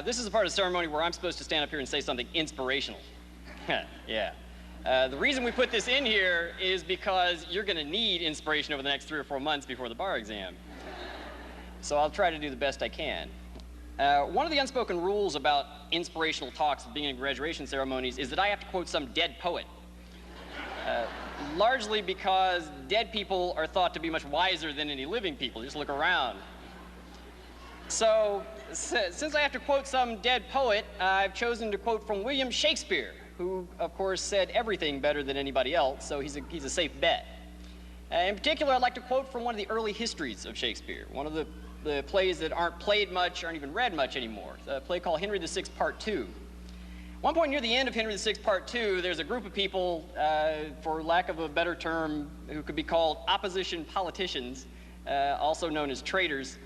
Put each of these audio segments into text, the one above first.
This is a part of the ceremony where I'm supposed to stand up here and say something inspirational. Yeah. The reason we put this in here is because you're going to need inspiration over the next 3 or 4 months before the bar exam. So I'll try to do the best I can. One of the unspoken rules about inspirational talks at the beginning of graduation ceremonies is that I have to quote some dead poet. Largely because dead people are thought to be much wiser than any living people. Just look around. So, since I have to quote some dead poet, I've chosen to quote from William Shakespeare, who, of course, said everything better than anybody else, so he's a safe bet. In particular, I'd like to quote from one of the early histories of Shakespeare, one of the plays that aren't played much, aren't even read much anymore, a play called Henry VI, Part 2. At one point near the end of Henry VI, Part 2, there's a group of people, for lack of a better term, who could be called opposition politicians, also known as traitors,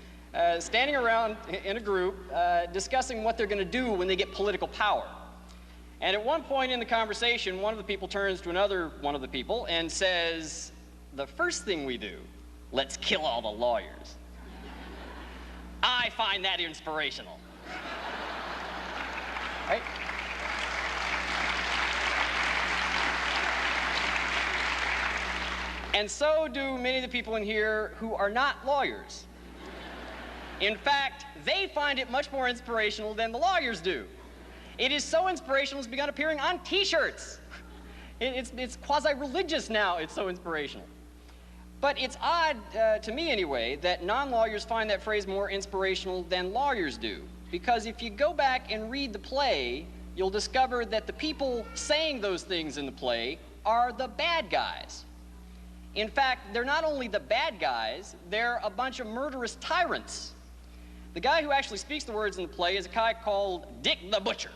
standing around in a group discussing what they're going to do when they get political power. And at one point in the conversation, one of the people turns to another one of the people and says, "The first thing we do, let's kill all the lawyers." I find that inspirational. Right? And so do many of the people in here who are not lawyers. In fact, they find it much more inspirational than the lawyers do. It is so inspirational it's begun appearing on T-shirts. It's quasi-religious now, it's so inspirational. But it's odd, to me anyway, that non-lawyers find that phrase more inspirational than lawyers do. Because if you go back and read the play, you'll discover that the people saying those things in the play are the bad guys. In fact, they're not only the bad guys, they're a bunch of murderous tyrants. The guy who actually speaks the words in the play is a guy called Dick the Butcher.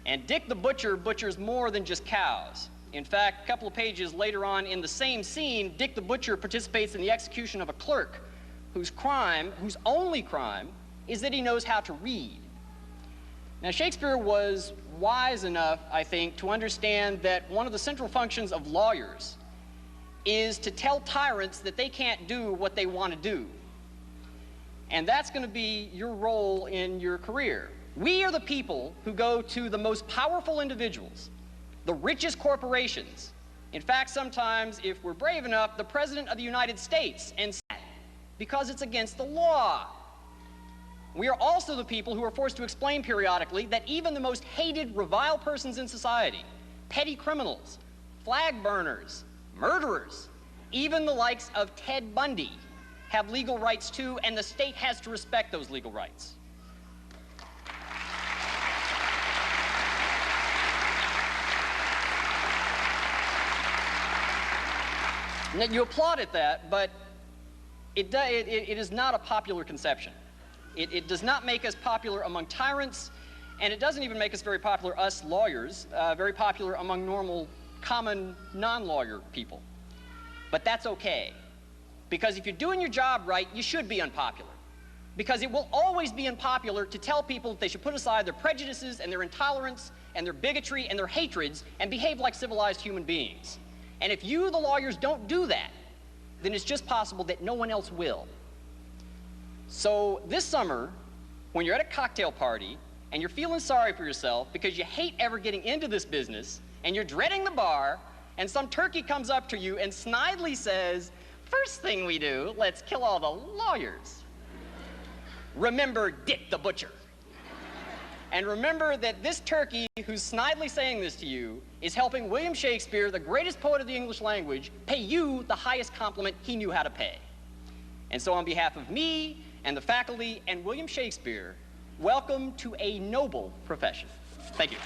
And Dick the Butcher butchers more than just cows. In fact, a couple of pages later on in the same scene, Dick the Butcher participates in the execution of a clerk whose only crime, is that he knows how to read. Now, Shakespeare was wise enough, I think, to understand that one of the central functions of lawyers is to tell tyrants that they can't do what they want to do. And that's going to be your role in your career. We are the people who go to the most powerful individuals, the richest corporations. In fact, sometimes, if we're brave enough, the President of the United States, and because it's against the law. We are also the people who are forced to explain periodically that even the most hated, reviled persons in society, petty criminals, flag burners, murderers, even the likes of Ted Bundy, have legal rights too, and the state has to respect those legal rights. Now, you applaud at that, but it is not a popular conception. It does not make us popular among tyrants, and it doesn't even make us very popular, us lawyers, very popular among normal, common, non-lawyer people. But that's okay. Because if you're doing your job right, you should be unpopular. Because it will always be unpopular to tell people that they should put aside their prejudices and their intolerance and their bigotry and their hatreds and behave like civilized human beings. And if you, the lawyers, don't do that, then it's just possible that no one else will. So this summer, when you're at a cocktail party and you're feeling sorry for yourself because you hate ever getting into this business and you're dreading the bar, and some turkey comes up to you and snidely says, "First thing we do, let's kill all the lawyers." Remember Dick the Butcher. And remember that this turkey who's snidely saying this to you is helping William Shakespeare, the greatest poet of the English language, pay you the highest compliment he knew how to pay. And so on behalf of me and the faculty and William Shakespeare, welcome to a noble profession. Thank you.